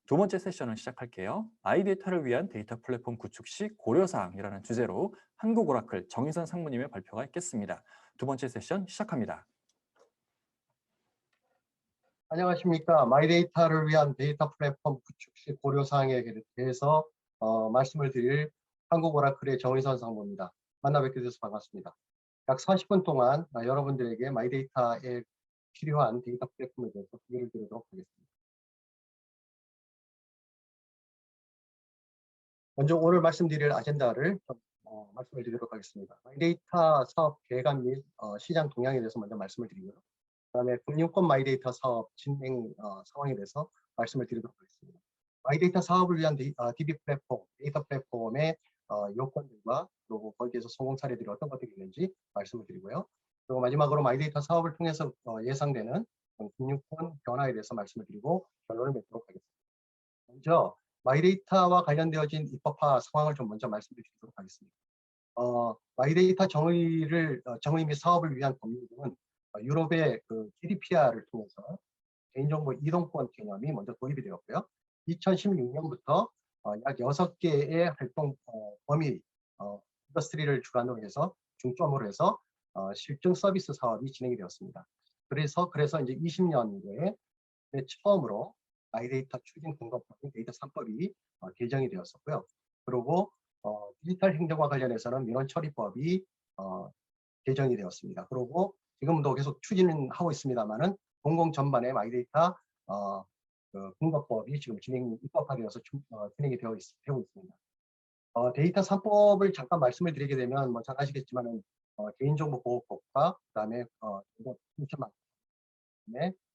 두 번째 세션을 시작할게요. 아이데이터를 위한 데이터 플랫폼 구축 시 고려사항이라는 주제로 한국 오라클 정의선 상무님의 발표가 있겠습니다. 두 번째 세션 시작합니다. 안녕하십니까. 마이데이터를 위한 데이터 플랫폼 구축 시 고려사항에 대해서 말씀을 드릴 한국 오라클의 정의선 상무입니다. 만나 뵙게 돼서 반갑습니다. 약 40분 동안 여러분들에게 마이데이터에 필요한 데이터 플랫폼에 대해서 소개를 드리도록 하겠습니다. 먼저 오늘 말씀드릴 아젠다를 말씀을 드리도록 하겠습니다. 마이데이터 사업 계획안 및 시장 동향에 대해서 먼저 말씀을 드리고요. 그다음에 금융권 마이데이터 사업 진행 상황에 대해서 말씀을 드리도록 하겠습니다. 마이데이터 사업을 위한 DB 플랫폼, 데이터 플랫폼의 요건들과 그리고 거기에서 성공 사례들이 어떤 것들이 있는지 말씀을 드리고요. 그리고 마지막으로 마이데이터 사업을 통해서 예상되는 금융권 변화에 대해서 말씀을 드리고 결론을 맺도록 하겠습니다. 먼저 마이데이터와 관련되어진 입법화 상황을 좀 먼저 말씀드리도록 하겠습니다. 마이데이터 정의 및 사업을 위한 법률은 유럽의 그 GDPR을 통해서 개인정보 이동권 개념이 먼저 도입이 되었고요. 2016년부터 약 6개의 활동 범위 인더스트리를 주관으로 해서 중점으로 해서 실증 서비스 사업이 진행이 되었습니다. 그래서 이제 20년도에 처음으로 마이데이터 추진 공급법인 데이터 3법이 개정이 되었었고요. 그리고 디지털 행정과 관련해서는 민원 처리법이 개정이 되었습니다. 그리고 지금도 계속 추진은 하고 있습니다만은 공공 전반의 마이데이터 그 공급법이 지금 입법화되어서 진행이 되고 있습니다. 데이터 3법을 잠깐 말씀을 드리게 되면 뭐 잘 아시겠지만은 개인정보보호법과 그다음에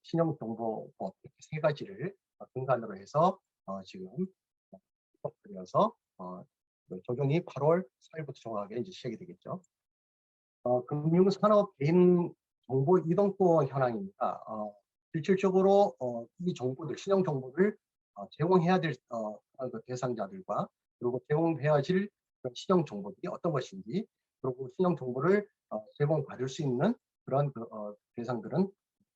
신용정보법 이렇게 세 가지를 근간으로 해서 지금 입법되어서 적용이 8월 4일부터 정확하게 이제 시작이 되겠죠. 금융산업 개인 정보 이동권 현황입니다. 실질적으로 이 정보들, 신용 정보를 제공해야 될 그 대상자들과 그리고 제공해야 질 신용 정보들이 어떤 것인지, 그리고 신용 정보를 제공받을 수 있는 그런 대상들은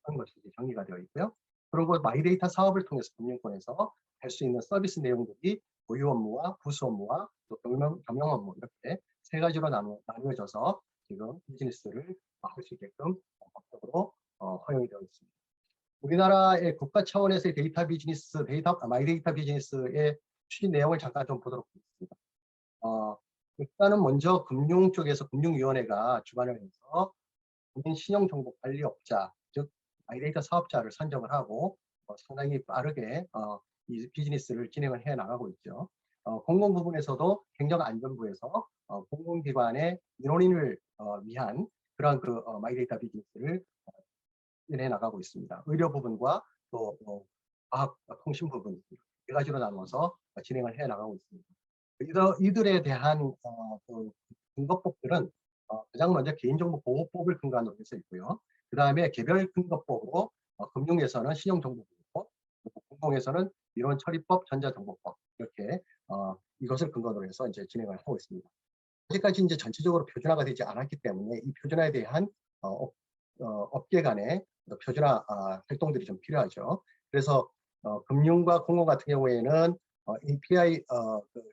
어떤 것인지 정리가 되어 있고요. 그리고 마이데이터 사업을 통해서 금융권에서 할 수 있는 서비스 내용들이 보유 업무와 부수 업무와 또 경영 업무 이렇게 세 가지로 나누어져서 지금 비즈니스를 할 수 있게끔 법적으로 허용이 되어 있습니다. 우리나라의 국가 차원에서의 마이데이터 비즈니스의 추진 내용을 잠깐 좀 보도록 하겠습니다. 일단은 먼저 금융 쪽에서 금융위원회가 주관을 해서 국민 신용정보관리업자, 즉 마이데이터 사업자를 선정을 하고 상당히 빠르게 이 비즈니스를 진행을 해 나가고 있죠. 공공 부분에서도 행정안전부에서 공공기관의 민원인을 위한 그런 마이데이터 비즈니스를 진행해 나가고 있습니다. 의료 부분과 또 과학 통신 부분 네 가지로 나눠서 진행을 해 나가고 있습니다. 이들에 대한 그 근거법들은 가장 먼저 개인정보보호법을 근간으로 해서 있고요. 그 다음에 개별 근거법으로 금융에서는 신용정보보호법, 그리고 공공에서는 민원처리법, 전자정보법 이렇게 이것을 근거로 해서 이제 진행을 하고 있습니다. 아직까지 이제 전체적으로 표준화가 되지 않았기 때문에 이 표준화에 대한 업계 간의 표준화 활동들이 좀 필요하죠. 그래서 금융과 공공 같은 경우에는 API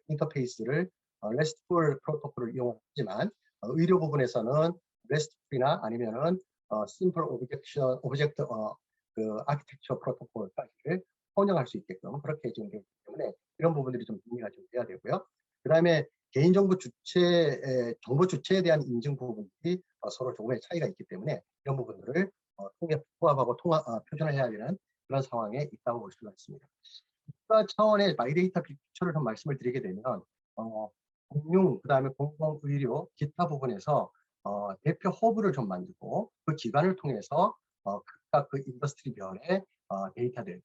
인터페이스를 RESTful 프로토콜을 이용하지만 의료 부분에서는 RESTful이나 아니면은 Simple Object 아키텍처 프로토콜까지를 혼용할 수 있게끔 그렇게 지금 되기 때문에 이런 부분들이 좀 정리가 좀 돼야 되고요. 그다음에 개인정보 정보 주체에 대한 인증 부분들이 서로 조금의 차이가 있기 때문에 이런 부분들을 통합하고 표준화해야 되는 그런 상황에 있다고 볼 수가 있습니다. 국가 차원의 마이데이터 빅처를 좀 말씀을 드리게 되면 금융, 그다음에 공공의료, 기타 부분에서 대표 허브를 좀 만들고 그 기관을 통해서 각각 그 인더스트리별의 데이터들,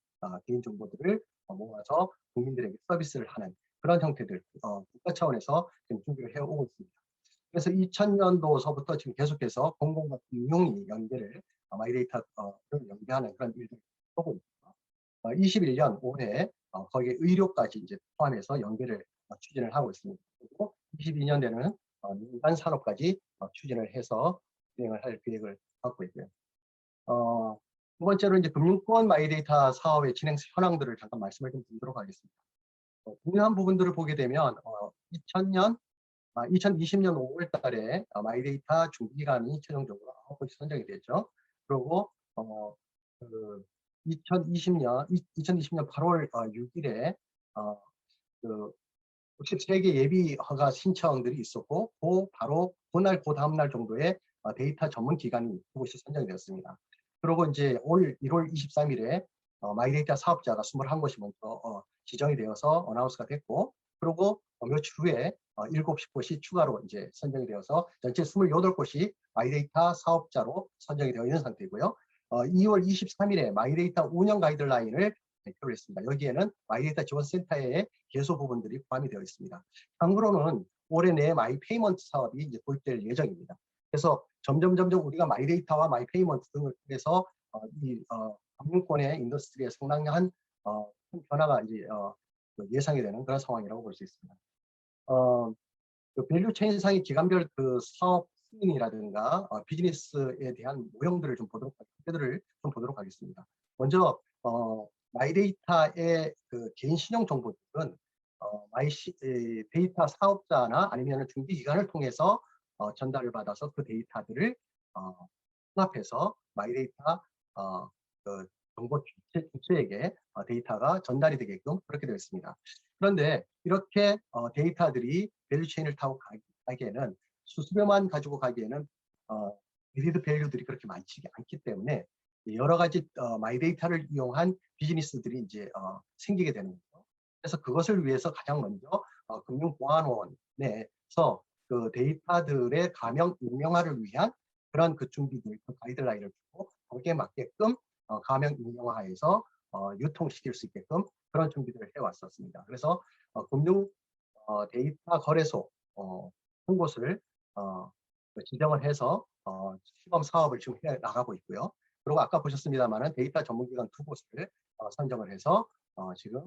개인정보들을 모아서 국민들에게 서비스를 하는 그런 형태들 국가 차원에서 지금 준비를 해오고 있습니다. 그래서 2000년도서부터 지금 계속해서 공공과 금융이 연계를 마이데이터를 연계하는 그런 일들을 하고 있습니다. 21년 올해 거기에 의료까지 이제 포함해서 연계를 추진을 하고 있습니다. 그리고 22년에는 민간 산업까지 추진을 해서 진행을 할 계획을 갖고 있고요. 두 번째로 이제 금융권 마이데이터 사업의 진행 현황들을 잠깐 말씀을 좀 드리도록 하겠습니다. 중요한 부분들을 보게 되면 2020년 5월 달에 마이데이터 준비기간이 최종적으로 9곳이 선정이 됐죠. 그리고 그 2020년 8월 6일에 그 63개 예비 허가 신청들이 있었고, 바로 그날 그 다음날 정도에 데이터 전문 기관이 그곳이 선정이 되었습니다. 그리고 이제 올 1월 23일에 마이데이터 사업자가 21곳이 먼저 지정이 되어서 어나운스가 됐고, 그리고 며칠 후에 7곳이 추가로 이제 선정이 되어서 전체 28곳이 마이데이터 사업자로 선정이 되어 있는 상태이고요. 2월 23일에 마이데이터 운영 가이드라인을 발표를 했습니다. 여기에는 마이데이터 지원센터의 개소 부분들이 포함이 되어 있습니다. 참고로는 올해 내에 마이페이먼트 사업이 이제 도입될 예정입니다. 그래서 점점 우리가 마이데이터와 마이페이먼트 등을 통해서 이 금융권의 인더스트리에 상당한 큰 변화가 이제 예상이 되는 그런 상황이라고 볼 수 있습니다. 그 밸류 체인상의 기관별 그 사업 승인이라든가 비즈니스에 대한 모형들을 좀 보도록 하겠습니다. 먼저 마이데이터의 그 개인 신용 정보들은 데이터 사업자나 아니면 중개기관을 통해서 전달을 받아서 그 데이터들을 통합해서 마이데이터 그 정보 주체에게 데이터가 전달이 되게끔 그렇게 되어 있습니다. 그런데 이렇게 데이터들이 밸류체인을 타고 가기에는 수수료만 가지고 가기에는 리드 밸류들이 그렇게 많지 않기 때문에 여러 가지 마이데이터를 이용한 비즈니스들이 이제 생기게 되는 거죠. 그래서 그것을 위해서 가장 먼저 금융보안원에서 그 데이터들의 가명 익명화를 위한 그런 그 준비들, 그 가이드라인을 주고 거기에 맞게끔 가명 익명화해서 유통시킬 수 있게끔 그런 준비들을 해왔었습니다. 그래서 금융 데이터 거래소 한 곳을 지정을 해서 시범 사업을 지금 해 나가고 있고요. 그리고 아까 보셨습니다만은 데이터 전문기관 2곳을 선정을 해서 지금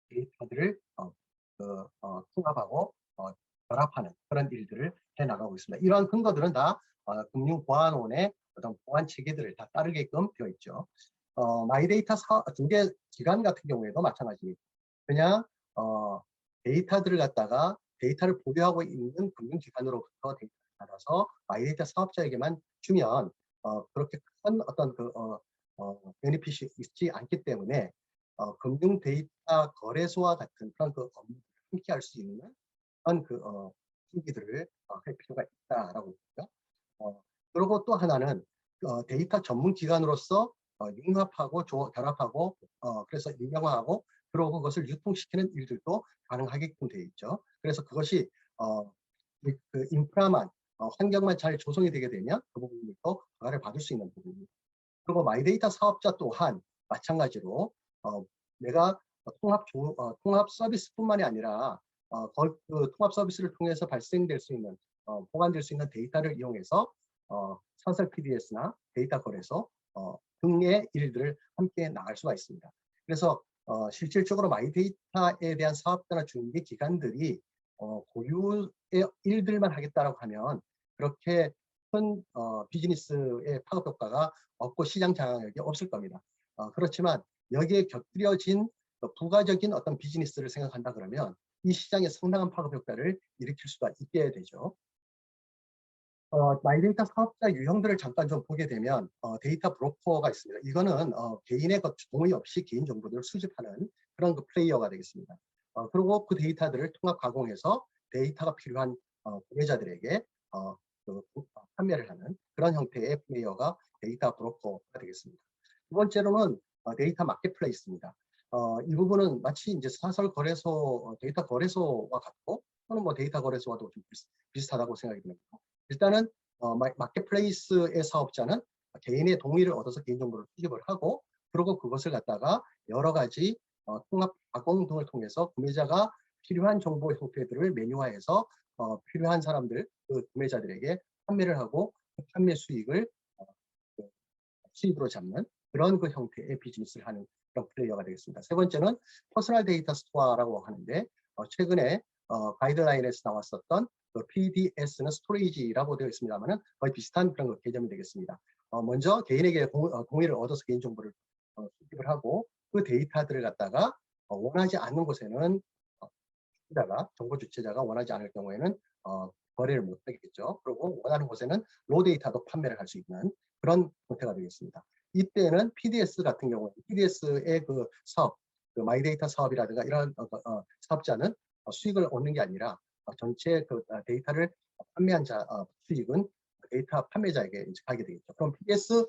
데이터들을 통합하고 결합하는 그런 일들을 해 나가고 있습니다. 이러한 근거들은 다 금융보안원의 어떤 보안 체계들을 다 따르게끔 되어 있죠. 마이데이터 중개 기관 같은 경우에도 마찬가지입니다. 그냥 데이터들을 갖다가 데이터를 보유하고 있는 금융기관으로부터 데이터를 받아서 마이데이터 사업자에게만 주면 그렇게 큰 어떤 그 베니핏이 있지 않기 때문에 금융 데이터 거래소와 같은 그런 그 업무를 함께 할 수 있는 그런 그 준비들을 할 필요가 있다라고 보고요. 그리고 또 하나는 데이터 전문 기관으로서 융합하고 결합하고 그래서 익명화하고 그리고 그것을 유통시키는 일들도 가능하게끔 되어 있죠. 그래서 그것이 그 인프라만 환경만 잘 조성이 되게 되면 그 부분도 허가를 받을 수 있는 부분입니다. 그리고 마이데이터 사업자 또한 마찬가지로 내가 통합 서비스뿐만이 아니라 그 통합 서비스를 통해서 발생될 수 있는 보관될 수 있는 데이터를 이용해서 사설 PDS나 데이터 거래소 등의 일들을 함께 나갈 수가 있습니다. 그래서 실질적으로 마이데이터에 대한 사업자나 중개 기관들이 고유의 일들만 하겠다라고 하면 그렇게 큰 비즈니스의 파급 효과가 없고 시장 장악력이 없을 겁니다. 그렇지만 여기에 곁들여진 부가적인 어떤 비즈니스를 생각한다 그러면 이 시장에 상당한 파급 효과를 일으킬 수가 있게 되죠. 마이데이터 사업자 유형들을 잠깐 좀 보게 되면 데이터 브로커가 있습니다. 이거는 개인의 동의 없이 개인 정보들을 수집하는 그런 그 플레이어가 되겠습니다. 그리고 그 데이터들을 통합 가공해서 데이터가 필요한 구매자들에게 판매를 하는 그런 형태의 플레이어가 데이터 브로커가 되겠습니다. 두 번째로는 데이터 마켓플레이스입니다. 이 부분은 마치 이제 사설 거래소, 데이터 거래소와 같고 또는 뭐 데이터 거래소와도 좀 비슷하다고 생각이 듭니다. 일단은 마켓플레이스의 사업자는 개인의 동의를 얻어서 개인정보를 수집을 하고 그리고 그것을 갖다가 여러 가지 통합 가공 등을 통해서 구매자가 필요한 정보 형태들을 메뉴화해서 필요한 사람들, 그 구매자들에게 판매를 하고 그 판매 수익을 수입으로 잡는 그런 그 형태의 비즈니스를 하는 그런 플레이어가 되겠습니다. 세 번째는 퍼스널 데이터 스토어라고 하는데 최근에 가이드라인에서 나왔었던 그 PDS는 스토리지라고 되어 있습니다만은 거의 비슷한 그런 개념이 되겠습니다. 먼저 개인에게 동의를 얻어서 개인정보를 수집을 하고 그 데이터들을 갖다가 원하지 않는 곳에는 정보 주체자가 원하지 않을 경우에는 거래를 못 하겠죠. 그리고 원하는 곳에는 로 데이터도 판매를 할 수 있는 그런 형태가 되겠습니다. 이때는 PDS 같은 경우는 PDS의 그 사업, 그 마이데이터 사업이라든가 이런 사업자는 수익을 얻는 게 아니라 전체 그 데이터를 판매한 수익은 데이터 판매자에게 이제 가게 되겠죠. 그럼 PDS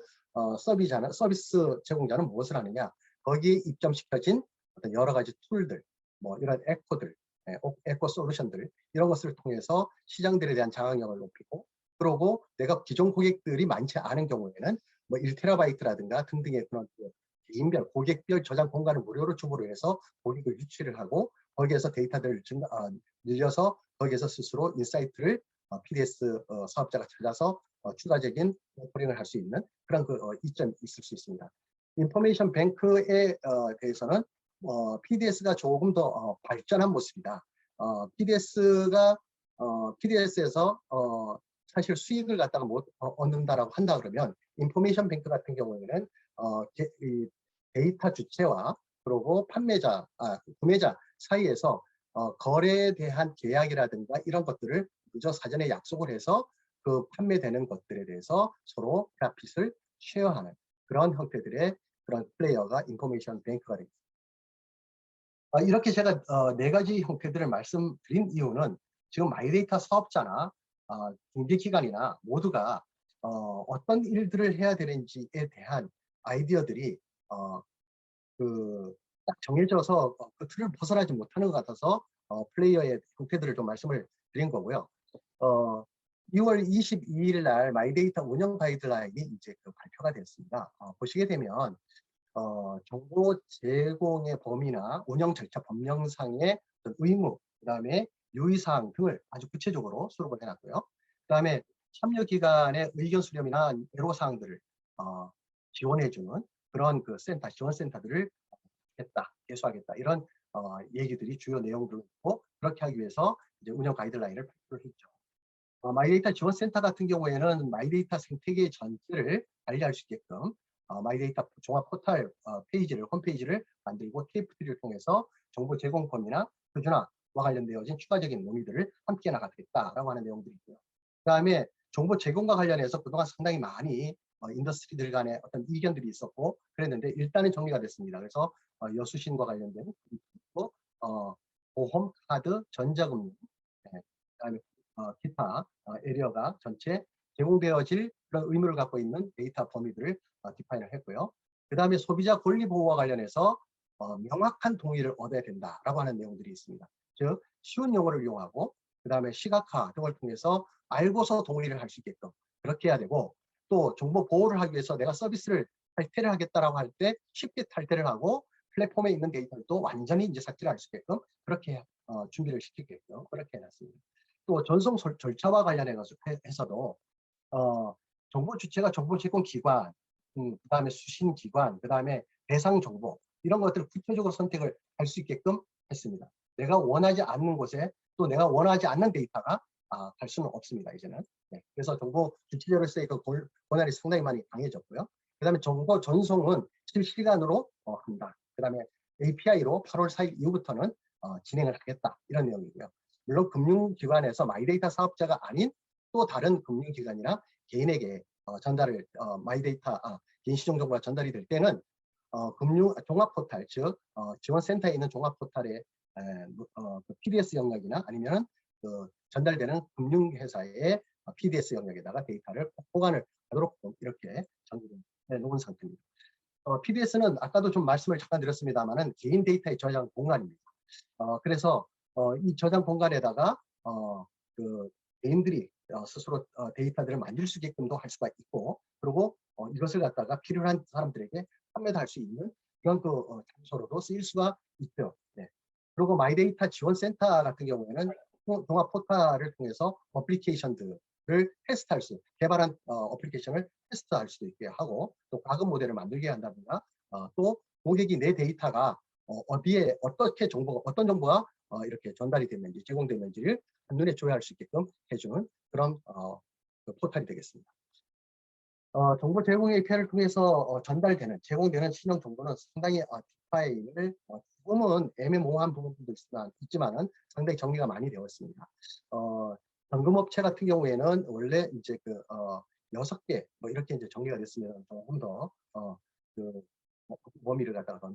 서비스 제공자는 무엇을 하느냐? 거기에 입점시켜진 어떤 여러 가지 툴들, 뭐 이런 에코들, 에코 솔루션들 이런 것을 통해서 시장들에 대한 장악력을 높이고, 그러고 내가 기존 고객들이 많지 않은 경우에는 뭐 1TB라든가 등등의 그런 개인별 고객별 저장 공간을 무료로 주므로 해서 고객을 유치를 하고 거기에서 데이터들을 늘려서 거기에서 스스로 인사이트를 PDS 사업자가 찾아서 추가적인 오퍼링을 할 수 있는 그런 그 이점이 있을 수 있습니다. 인포메이션 뱅크에 대해서는 PDS가 조금 더 발전한 모습이다. PDS에서 사실 수익을 갖다가 못 얻는다라고 한다 그러면 인포메이션 뱅크 같은 경우에는 이 데이터 주체와 그리고 구매자 사이에서 거래에 대한 계약이라든가 이런 것들을 먼저 사전에 약속을 해서 그 판매되는 것들에 대해서 서로 프라핏을 쉐어하는 그런 형태들의 그런 플레이어가 인포메이션 뱅크가 되겠습니다. 이렇게 제가 네 가지 형태들을 말씀드린 이유는 지금 마이데이터 사업자나 중개기관이나 모두가 어떤 일들을 해야 되는지에 대한 아이디어들이 딱 정해져서 그 틀을 벗어나지 못하는 것 같아서 플레이어의 형태들을 좀 말씀을 드린 거고요. 2월 22일 날 마이데이터 운영 가이드라인이 이제 발표가 됐습니다. 보시게 되면 정보 제공의 범위나 운영 절차 법령상의 의무, 그다음에 유의사항 등을 아주 구체적으로 수록을 해놨고요. 그다음에 참여기관의 의견 수렴이나 애로사항들을 지원해주는 그런 그 지원센터들을 개수하겠다 이런 얘기들이 주요 내용들로 있고, 그렇게 하기 위해서 이제 운영 가이드라인을 발표를 했죠. 마이데이터 지원센터 같은 경우에는 마이데이터 생태계 전체를 관리할 수 있게끔 마이데이터 종합 포털 홈페이지를 만들고 TFT를 통해서 정보 제공 범위나 표준화와 관련되어진 추가적인 논의들을 함께 나가겠다라고 하는 내용들이 있고요. 그다음에 정보 제공과 관련해서 그동안 상당히 많이 인더스트리들 간의 어떤 이견들이 있었고 그랬는데 일단은 정리가 됐습니다. 그래서 여수신과 관련된 보험, 카드, 전자금융, 그다음에 기타 에리어가 전체 제공되어질 그런 의무를 갖고 있는 데이터 범위들을 디파인을 했고요. 그 다음에 소비자 권리 보호와 관련해서 명확한 동의를 얻어야 된다라고 하는 내용들이 있습니다. 즉 쉬운 용어를 이용하고 그 다음에 시각화 등을 통해서 알고서 동의를 할 수 있게끔 그렇게 해야 되고, 또 정보 보호를 하기 위해서 내가 서비스를 탈퇴를 하겠다라고 할 때 쉽게 탈퇴를 하고 플랫폼에 있는 데이터도 완전히 이제 삭제를 할 수 있게끔 그렇게 준비를 시키게끔 그렇게 해놨습니다. 또 전송 절차와 관련해서도 정보 주체가 정보 제공 기관, 그다음에 수신 기관, 그다음에 대상 정보 이런 것들을 구체적으로 선택을 할 수 있게끔 했습니다. 내가 원하지 않는 곳에 또 내가 원하지 않는 데이터가 갈 수는 없습니다. 이제는. 네. 그래서 정보 주체자로서의 그 권한이 상당히 많이 강해졌고요. 그다음에 정보 전송은 실시간으로 한다. 그다음에 API로 8월 4일 이후부터는 진행을 하겠다. 이런 내용이고요. 물론 금융기관에서 마이데이터 사업자가 아닌 또 다른 금융기관이나 개인에게 마이데이터 개인시정 정보가 전달이 될 때는 금융 종합포탈, 즉 지원센터에 있는 종합포탈의 그 PDS 영역이나 아니면 그 전달되는 금융회사의 PDS 영역에다가 데이터를 보관을 하도록 이렇게 정리해 놓은 상태입니다. PDS는 아까도 좀 말씀을 잠깐 드렸습니다만은 개인 데이터의 저장 공간입니다. 그래서 이 저장 공간에다가 그 개인들이 스스로 데이터들을 만들 수 있게끔도 할 수가 있고, 그리고 이것을 갖다가 필요한 사람들에게 판매도 할 수 있는 그런 그 장소로도 쓰일 수가 있죠. 네. 그리고 마이데이터 지원센터 같은 경우에는 종합 포털을 통해서 어플리케이션들을 개발한 어플리케이션을 테스트할 수도 있게 하고, 또 과금 모델을 만들게 한다든가, 또 고객이 내 데이터가 어디에 어떤 정보가 이렇게 전달이 됐는지 제공됐는지를 한눈에 조회할 수 있게끔 해주는 그런 그 포털이 되겠습니다. 정보 제공 API를 통해서 전달되는 제공되는 신용 정보는 상당히 디파일을 조금은 애매모호한 부분도 있지만은 상당히 정리가 많이 되어 있습니다. 정금업체 같은 경우에는 원래 이제 그 6개 뭐 이렇게 이제 정리가 됐으면 조금 더 그 범위를 갖다가 더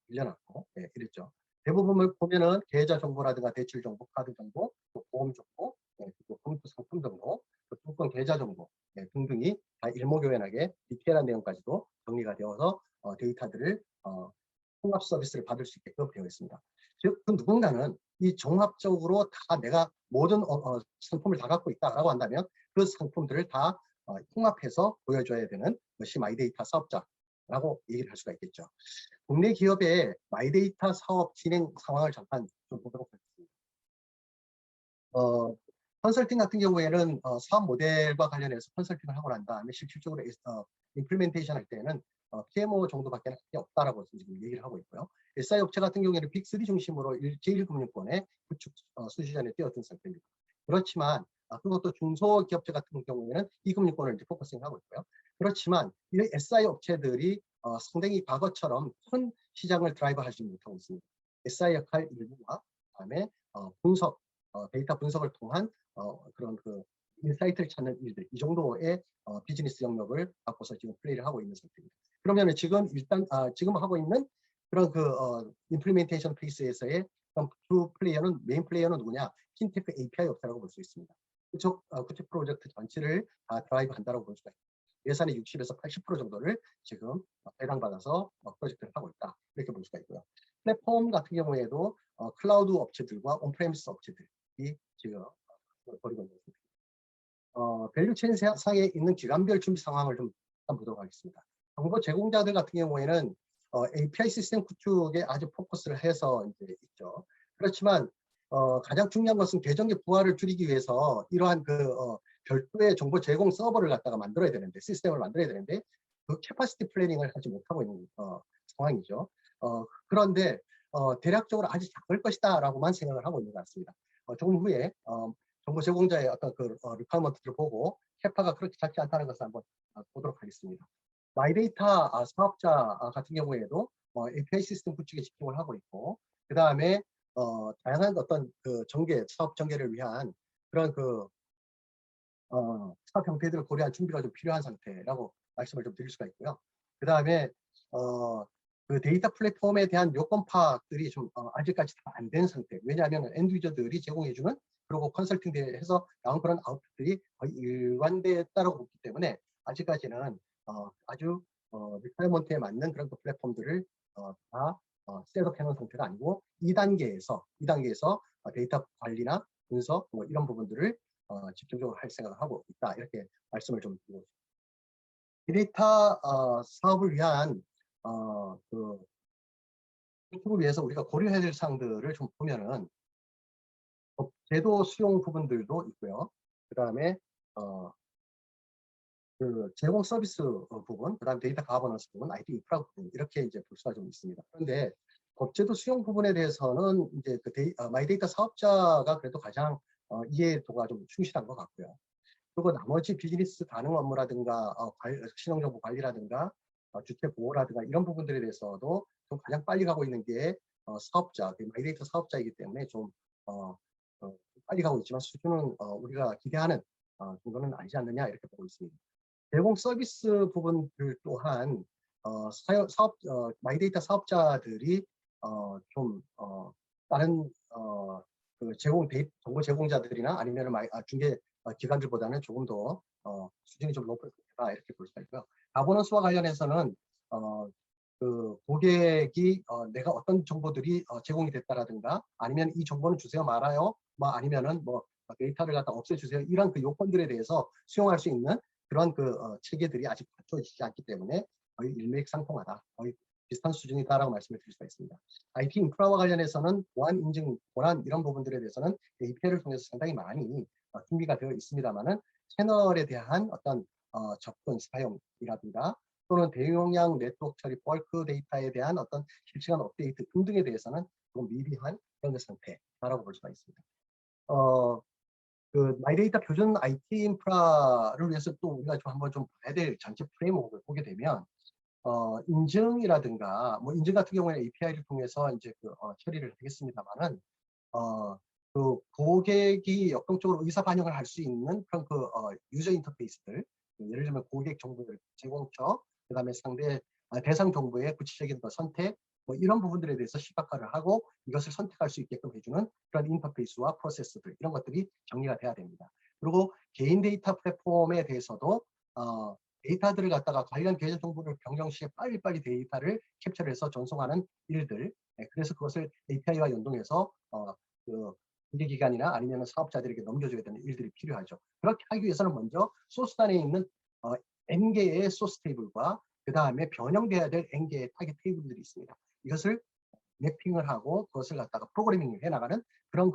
늘려놨고 이랬죠. 대부분을 보면은 계좌 정보라든가 대출 정보, 카드 정보, 또 보험 정보, 그리고 금융 상품 정보, 또 증권 계좌 정보 등등이 다 일목요연하게 디테일한 내용까지도 정리가 되어서 데이터들을 통합 서비스를 받을 수 있게끔 되어 있습니다. 즉, 그 누군가는 이 종합적으로 다 내가 모든 상품을 다 갖고 있다라고 한다면 그 상품들을 다 통합해서 보여줘야 되는 것이 마이데이터 사업자라고 얘기를 할 수가 있겠죠. 국내 기업의 마이데이터 사업 진행 상황을 잠깐 좀 보도록 하겠습니다. 컨설팅 같은 경우에는 사업 모델과 관련해서 컨설팅을 하고 난 다음에 실질적으로 임플리멘테이션 할 때는 PMO 정도밖에 할 게 없다라고 지금 얘기를 하고 있고요. SI 업체 같은 경우에는 빅3 중심으로 제1금융권의 구축 수주전에 뛰어든 상태입니다. 그렇지만 그것도 중소기업체 같은 경우에는 이 금융권을 이제 포커싱하고 있고요. 그렇지만 이 SI 업체들이 상당히 과거처럼 큰 시장을 드라이브하지 못하고 있습니다. SI 역할 일부와 그다음에 분석, 데이터 분석을 통한 그런 그 인사이트를 찾는 일들, 이 정도의 비즈니스 영역을 갖고서 지금 플레이를 하고 있는 상태입니다. 그러면 지금 일단 지금 하고 있는 그런 그 임플리멘테이션 페이스에서의 주 플레이어는 메인 플레이어는 누구냐? 핀테크 API 업체라고 볼 수 있습니다. 그쪽 프로젝트 전체를 다 드라이브 한다고 볼 수가 있습니다. 예산의 60에서 80% 정도를 지금 배당받아서 프로젝트를 하고 있다. 이렇게 볼 수가 있고요. 플랫폼 같은 경우에도 클라우드 업체들과 온프레미스 업체들이 지금 벌이고 있는 상태입니다. 밸류체인 상에 있는 기관별 준비 상황을 좀 보도록 하겠습니다. 정보 제공자들 같은 경우에는 API 시스템 구축에 아주 포커스를 해서 이제 있죠. 그렇지만 가장 중요한 것은 계정의 부하를 줄이기 위해서 이러한 별도의 정보 제공 서버를 갖다가 만들어야 되는데, 시스템을 만들어야 되는데 그 캐파시티 플래닝을 하지 못하고 있는 상황이죠. 그런데 대략적으로 아주 작을 것이다라고만 생각을 하고 있는 것 같습니다. 조금 후에 정보 제공자의 어떤 그 리퀘어먼트를 보고 캐파가 그렇게 작지 않다는 것을 한번 보도록 하겠습니다. 마이데이터 사업자 같은 경우에도 API 시스템 구축에 집중을 하고 있고, 그 다음에 다양한 어떤 그 사업 전개를 위한 그런 그 사업 형태들을 고려한 준비가 좀 필요한 상태라고 말씀을 좀 드릴 수가 있고요. 그 다음에 그 데이터 플랫폼에 대한 요건 파악들이 좀 아직까지 다 안 된 상태. 왜냐하면 엔드 유저들이 제공해주는 그리고 컨설팅 해서 나온 그런 아웃풋들이 거의 일관됐다고 보기 때문에 아직까지는 아주 리퀘어먼트에 맞는 그런 플랫폼들을 다 셋업해 놓은 상태가 아니고 2단계에서 데이터 관리나 분석 뭐 이런 부분들을 집중적으로 할 생각을 하고 있다. 이렇게 말씀을 좀 드리고 싶습니다. 데이터 사업을 위한 그 구축을 위해서 우리가 고려해야 될 사항들을 좀 보면은 제도 수용 부분들도 있고요. 그 다음에 그 제공 서비스 부분, 그 다음에 데이터 가버넌스 부분, IT 인프라 부분 이렇게 이제 볼 수가 좀 있습니다. 그런데 법제도 수용 부분에 대해서는 이제 그 마이데이터 사업자가 그래도 가장 이해도가 좀 충실한 것 같고요. 그리고 나머지 비즈니스 가능 업무라든가 신용정보 관리라든가 주택 보호라든가 이런 부분들에 대해서도 좀 가장 빨리 가고 있는 게 사업자, 마이데이터 사업자이기 때문에 좀 빨리 가고 있지만 수준은 우리가 기대하는 정도는 아니지 않느냐 이렇게 보고 있습니다. 제공 서비스 부분들 또한 마이데이터 사업자들이 좀 다른 그 정보 제공자들이나 아니면 중개 기관들보다는 조금 더 수준이 좀 높을 거다 이렇게 볼 수가 있고요. 가버넌스와 관련해서는 그 고객이 내가 어떤 정보들이 제공이 됐다라든가 아니면 이 정보는 주세요 말아요, 뭐 아니면은 뭐 데이터를 갖다 없애주세요 이런 그 요건들에 대해서 수용할 수 있는 그런 그 체계들이 아직 갖춰지지 않기 때문에 거의 일맥상통하다, 거의 비슷한 수준이다라고 말씀을 드릴 수가 있습니다. IT 인프라와 관련해서는 보안 인증, 권한 이런 부분들에 대해서는 API를 통해서 상당히 많이 준비가 되어 있습니다만은 채널에 대한 어떤 접근 사용이라든가 또는 대용량 네트워크 처리, 벌크 데이터에 대한 어떤 실시간 업데이트 등등에 대해서는 조금 미비한 그런 상태라고 볼 수가 있습니다. 그 마이데이터 표준 IT 인프라를 위해서 또 우리가 좀 한번 좀 봐야 될 전체 프레임워크를 보게 되면 인증이라든가 뭐 인증 같은 경우에는 API를 통해서 이제 처리를 하겠습니다만은 그 고객이 역동적으로 의사 반영을 할 수 있는 그런 유저 인터페이스들, 예를 들면 고객 정보들 제공처, 그다음에 대상 정보의 구체적인 선택, 뭐 이런 부분들에 대해서 시각화를 하고 이것을 선택할 수 있게끔 해주는 그런 인터페이스와 프로세스들, 이런 것들이 정리가 돼야 됩니다. 그리고 개인 데이터 플랫폼에 대해서도 데이터들을 갖다가 관련 계정 정보를 변경 시에 빨리빨리 데이터를 캡처해서 전송하는 일들, 그래서 그것을 API와 연동해서 그 공개기관이나 아니면 사업자들에게 넘겨줘야 되는 일들이 필요하죠. 그렇게 하기 위해서는 먼저 소스단에 있는 N개의 소스 테이블과 그 다음에 변형돼야 될 N개의 타겟 테이블들이 있습니다. 이것을 매핑을 하고 그것을 갖다가 프로그래밍을 해나가는 그런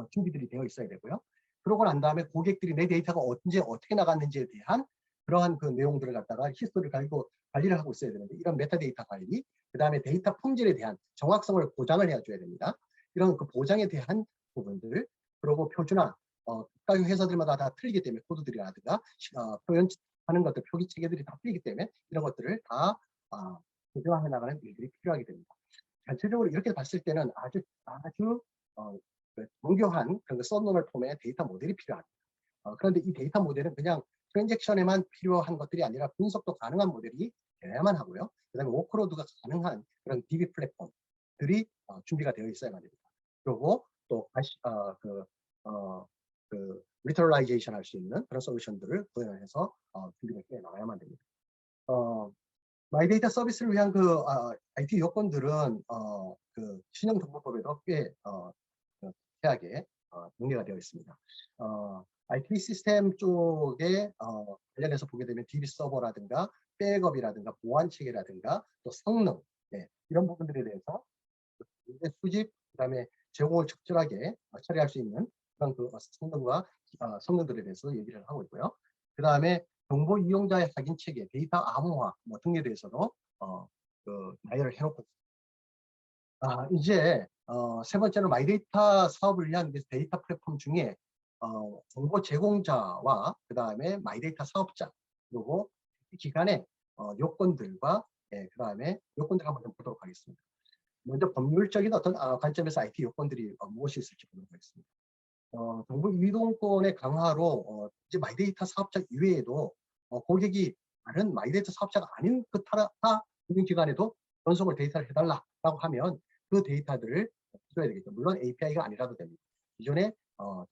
준비들이 되어 있어야 되고요. 그러고 난 다음에 고객들이 내 데이터가 언제 어떻게 나갔는지에 대한 그러한 그 내용들을 갖다가 히스토리를 가지고 관리를 하고 있어야 되는데, 이런 메타데이터 관리, 그 다음에 데이터 품질에 대한 정확성을 보장을 해줘야 됩니다. 이런 그 보장에 대한 부분들, 그리고 표준화, 국가형 회사들마다 다 틀리기 때문에 코드들이라든가 표현하는 것들, 표기 체계들이 다 틀리기 때문에 이런 것들을 다 표준화해 나가는 일들이 필요하게 됩니다. 전체적으로 이렇게 봤을 때는 아주 정교한 그런 썬노멀 폼의 데이터 모델이 필요합니다. 그런데 이 데이터 모델은 그냥 트랜잭션에만 필요한 것들이 아니라 분석도 가능한 모델이 되어야만 하고요. 그다음에 워크로드가 가능한 그런 DB 플랫폼들이 준비가 되어 있어야만 됩니다. 그리고 또 리터럴라이제이션 할 수 있는 그런 솔루션들을 구현해서 준비를 해 나가야만 됩니다. 마이데이터 서비스를 위한 IT 요건들은 신용정보법에도 꽤 세하게 정리가 되어 있습니다. IT 시스템 쪽에 관련해서 보게 되면 DB 서버라든가 백업이라든가 보안 체계라든가 또 성능, 이런 부분들에 대해서 수집, 그다음에 제공을 적절하게 처리할 수 있는 그런 성능과 성능들에 대해서 얘기를 하고 있고요. 그 다음에 정보 이용자의 확인 체계, 데이터 암호화 등에 대해서도 나열을 해놓고 있습니다. 이제 세 번째는 마이데이터 사업을 위한 데이터 플랫폼 중에 정보 제공자와 그 다음에 마이데이터 사업자, 그리고 기관의 요건들과 그 다음에 요건들 한번 좀 보도록 하겠습니다. 먼저 법률적인 어떤 관점에서 IT 요건들이 무엇이 있을지 보도록 하겠습니다. 정보 이동권의 강화로 이제 마이데이터 사업자 이외에도 고객이 다른 마이데이터 사업자가 아닌 타 금융기관에도 전송을 데이터를 해달라라고 하면 그 데이터들을 줘야 되겠죠. 물론 API가 아니라도 됩니다. 기존에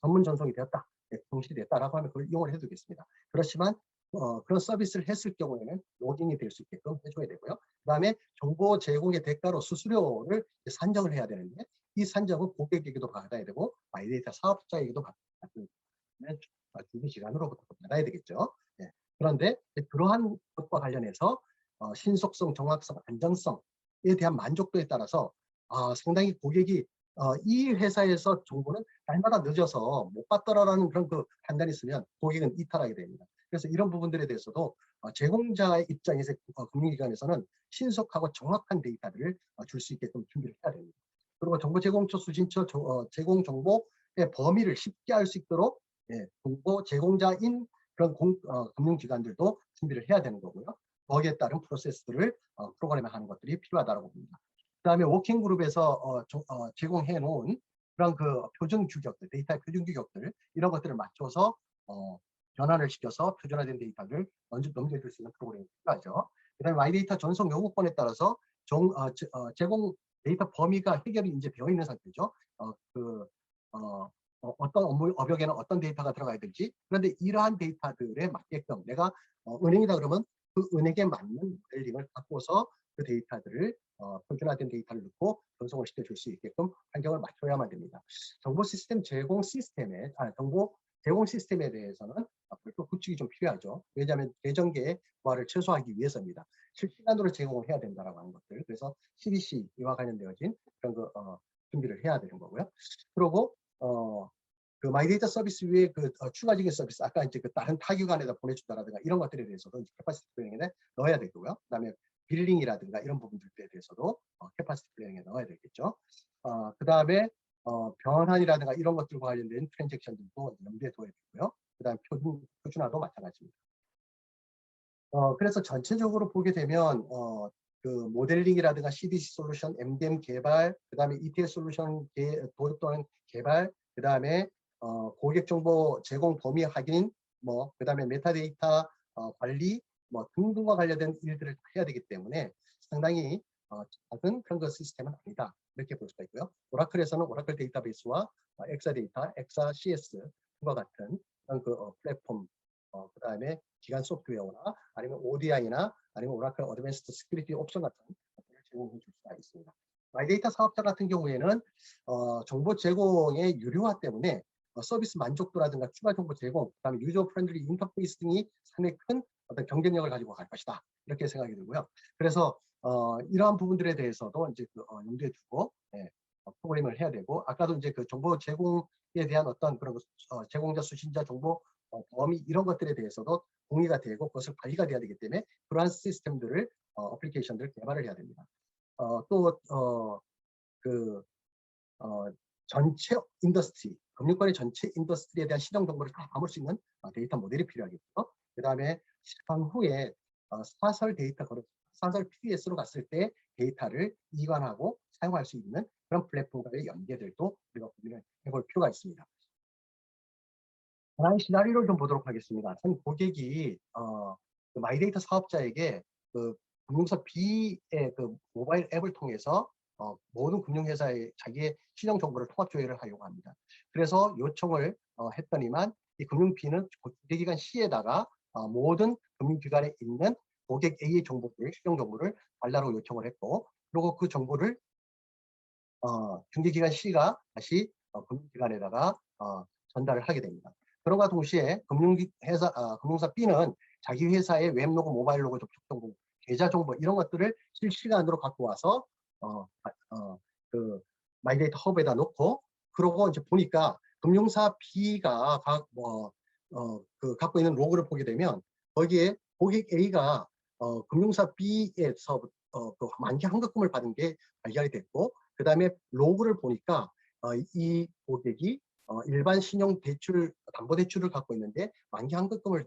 전문 전송이 되었다, 동시에 됐다라고 하면 그걸 이용을 해도 되겠습니다. 그렇지만 그런 서비스를 했을 경우에는 로깅이 될 수 있게끔 해줘야 되고요. 그 다음에 정보 제공의 대가로 수수료를 산정을 해야 되는데, 이 산정은 고객에게도 받아야 되고 마이데이터 사업자에게도 받는 주기기관으로부터 받아야 되겠죠. 그런데 그러한 것과 관련해서 신속성, 정확성, 안정성에 대한 만족도에 따라서 상당히 고객이 이 회사에서 정보는 날마다 늦어서 못 받더라라는 그런 판단이 있으면 고객은 이탈하게 됩니다. 그래서 이런 부분들에 대해서도 제공자의 입장에서 금융기관에서는 신속하고 정확한 데이터를 줄 수 있게끔 준비를 해야 됩니다. 그리고 정보 제공처, 수신처 제공 정보의 범위를 쉽게 알 수 있도록 정보 제공자인 그런 금융기관들도 준비를 해야 되는 거고요. 거기에 따른 프로세스들을 프로그램하는 것들이 필요하다고 봅니다. 그다음에 워킹그룹에서 제공해 놓은 그런 표준 규격들, 데이터의 표준 규격들, 이런 것들을 맞춰서 변환을 시켜서 표준화된 데이터를 넘겨줄 수 있는 프로그램이 필요하죠. 그다음에 마이데이터 전송 요구권에 따라서 제공 데이터 범위가 해결이 이제 되어 있는 상태죠. 어떤 업역에는 어떤 데이터가 들어가야 될지. 그런데 이러한 데이터들에 맞게끔 내가 은행이다 그러면 그 은행에 맞는 모델링을 바꿔서 그 데이터들을 표준화된 데이터를 넣고 전송을 시켜줄 수 있게끔 환경을 맞춰야만 됩니다. 정보 제공 시스템에 대해서는 별도 구축이 좀 필요하죠. 왜냐하면 계정계의 부하를 최소화하기 위해서입니다. 실시간으로 제공을 해야 된다라고 하는 것들. 그래서 CDC와 관련되어진 그런 준비를 해야 되는 거고요. 그리고 그 마이데이터 서비스 외에 추가적인 서비스, 아까 이제 다른 타기관에다 보내준다라든가 이런 것들에 대해서도 캐파시티 플래닝에 넣어야 되고요. 그다음에 빌링이라든가 이런 부분들에 대해서도 캐파시티 플래닝에 넣어야 되겠죠. 그다음에 변환이라든가 이런 것들과 관련된 트랜잭션들도 염두에 둬야 되고요. 그다음 표준화도 마찬가지입니다. 그래서 전체적으로 보게 되면 그 모델링이라든가 CDC 솔루션, MDM 개발, 그다음에 ETL 솔루션 또는 개발, 그다음에 고객 정보 제공 범위 확인, 뭐 그다음에 메타데이터 관리, 뭐 등등과 관련된 일들을 해야 되기 때문에 상당히 작은 그런 거 시스템은 아니다, 이렇게 볼 수가 있고요. 오라클에서는 오라클 데이터베이스와 엑사데이터, 엑사 CS와 같은 그런 그 플랫폼, 그다음에 기간 소프트웨어나 아니면 ODI나 아니면 오라클 어드밴스드 시큐리티 옵션 같은 것들을 제공해 줄 수가 있습니다. 마이데이터 사업자 같은 경우에는 정보 제공의 유료화 때문에 서비스 만족도라든가 추가 정보 제공, 그다음에 유저 프렌들리 인터페이스 등이 상당히 큰 어떤 경쟁력을 가지고 갈 것이다, 이렇게 생각이 들고요. 그래서 이러한 부분들에 대해서도 이제 염두에 두고 프로그램을 해야 되고, 아까도 이제 그 정보 제공에 대한 어떤 그런 제공자, 수신자, 정보 범위 이런 것들에 대해서도 동의가 되고 그것을 관리가 돼야 되기 때문에 그러한 시스템들을 어플리케이션들을 개발을 해야 됩니다. 그 전체 인더스트리, 금융권의 전체 인더스트리에 대한 시정 정보를 다 담을 수 있는 데이터 모델이 필요하겠고, 그 다음에 향후에 사설 데이터 거래, 사설 PDS로 갔을 때 데이터를 이관하고 사용할 수 있는 그런 플랫폼과의 연계들도 우리가 고민을 해볼 필요가 있습니다. 하나의 시나리오를 좀 보도록 하겠습니다. 한 고객이 그 마이데이터 사업자에게 그 금융사 B의 그 모바일 앱을 통해서 모든 금융회사의 자기의 신용 정보를 통합 조회를 하려고 합니다. 그래서 요청을 했더니만 이 금융 B는 중개기관 C에다가 모든 금융기관에 있는 고객 A의 정보들, 신용 정보를 달라고 요청을 했고, 그리고 그 정보를 중개기관 C가 다시 금융기관에다가 전달을 하게 됩니다. 그럼과 동시에 금융사 B는 자기 회사의 웹로그, 모바일 로그, 접촉 정보, 계좌 정보 이런 것들을 실시간으로 갖고 와서 그 마이데이터 허브에다 놓고, 그러고 이제 보니까 금융사 B가 갖고 있는 로그를 보게 되면 거기에 고객 A가 금융사 B에서 그 만기 환급금을 받은 게 발견이 됐고, 그 다음에 로그를 보니까 이 고객이 일반 신용 대출, 담보 대출을 갖고 있는데 만기 환급금을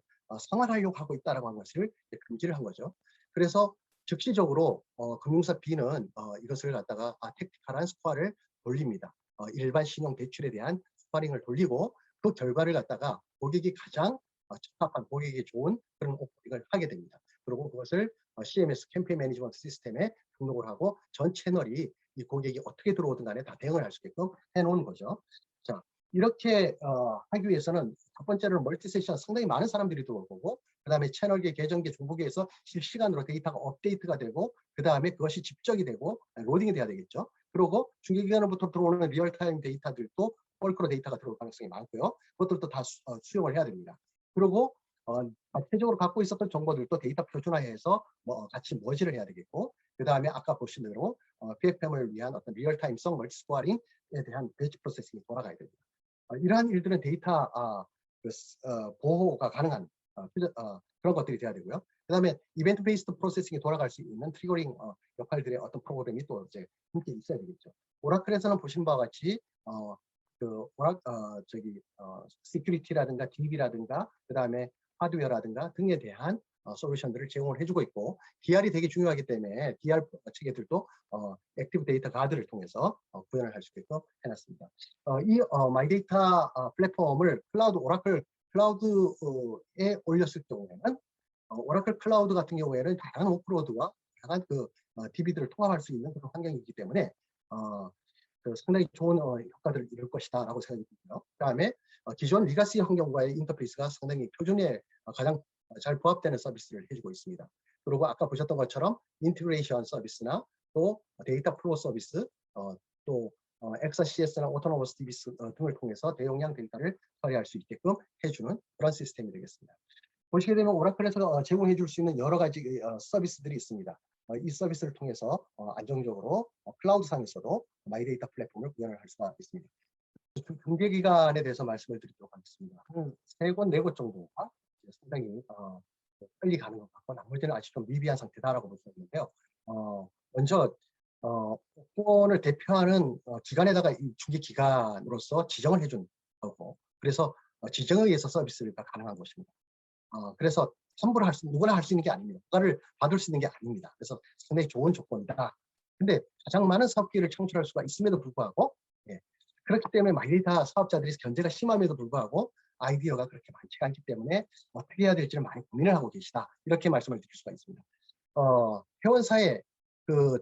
상환하려고 하고 있다라고 하는 것을 금지를 한 거죠. 그래서 즉시적으로 금융사 B는 이것을 갖다가 택티컬한 스코어를 돌립니다. 일반 신용 대출에 대한 스코어링을 돌리고, 그 결과를 갖다가 고객이 가장 적합한, 고객이 좋은 그런 오퍼링을 하게 됩니다. 그리고 그것을 CMS 캠페인 매니지먼트 시스템에 등록을 하고 전 채널이 이 고객이 어떻게 들어오든 간에 다 대응을 할 수 있게끔 해놓은 거죠. 자, 이렇게 하기 위해서는 첫 번째로는 멀티 세션, 상당히 많은 사람들이 들어올 거고, 그 다음에 채널계, 계정계, 중복계에서 실시간으로 데이터가 업데이트가 되고, 그 다음에 그것이 집적이 되고 로딩이 돼야 되겠죠. 그리고 중개기관으로부터 들어오는 리얼타임 데이터들도 뻘크로 데이터가 들어올 가능성이 많고요. 그것들도 다 수용을 해야 됩니다. 그리고 자체적으로 갖고 있었던 정보들도 데이터 표준화해서 같이 머지를 해야 되겠고, 그 다음에 아까 보신 대로 PFM을 위한 어떤 리얼타임성 멀티스코어링에 대한 배치 프로세싱이 돌아가야 됩니다. 이러한 일들은 데이터 보호가 가능한 그런 것들이 돼야 되고요. 그 다음에 이벤트 베이스드 프로세싱이 돌아갈 수 있는 트리거링 역할들의 어떤 프로그램이 또 이제 함께 있어야 되겠죠. 오라클에서는 보신 바와 같이 시큐리티라든가 DB라든가 그 다음에 하드웨어라든가 등에 대한 솔루션들을 제공을 해주고 있고, DR이 되게 중요하기 때문에 DR 체계들도 액티브 데이터 가드를 통해서 구현을 할 수 있게끔 해놨습니다. 이 마이데이터 플랫폼을 오라클 클라우드에 올렸을 경우에는 오라클 클라우드 같은 경우에는 다양한 워크로드와 다양한 DB들을 통합할 수 있는 그런 환경이기 때문에 상당히 좋은 효과들을 이룰 것이다라고 생각이 들고요. 그다음에 기존 리가시 환경과의 인터페이스가 상당히 표준에 가장 잘 부합되는 서비스를 해주고 있습니다. 그리고 아까 보셨던 것처럼 인티그레이션 서비스나 또 데이터 플로우 서비스, 또 엑사 CS나 오토노머스 DB 등을 통해서 대용량 데이터를 처리할 수 있게끔 해주는 그런 시스템이 되겠습니다. 보시게 되면 오라클에서 제공해 줄 수 있는 여러 가지 서비스들이 있습니다. 이 서비스를 통해서 안정적으로 클라우드상에서도 마이데이터 플랫폼을 구현을 할 수가 있습니다. 중개기간에 대해서 말씀을 드리도록 하겠습니다. 한 3곳, 4곳 정도가 상당히 빨리 가는 것 같고, 나머지는 아직 좀 미비한 상태다라고 볼 수 있는데요. 먼저 옥권을 대표하는 기관에다가 이 중개기관으로서 지정을 해준 거고, 그래서 지정에 의해서 서비스가 가능한 것입니다. 그래서 함부로 누구나 할 수 있는 게 아닙니다. 허가를 받을 수 있는 게 아닙니다. 그래서 상당히 좋은 조건이다. 근데 가장 많은 사업 기회를 창출할 수가 있음에도 불구하고, 예, 그렇기 때문에 마이데이터 사업자들이 견제가 심함에도 불구하고 아이디어가 그렇게 많지가 않기 때문에 어떻게 해야 될지를 많이 고민을 하고 계시다. 이렇게 말씀을 드릴 수가 있습니다. 회원사의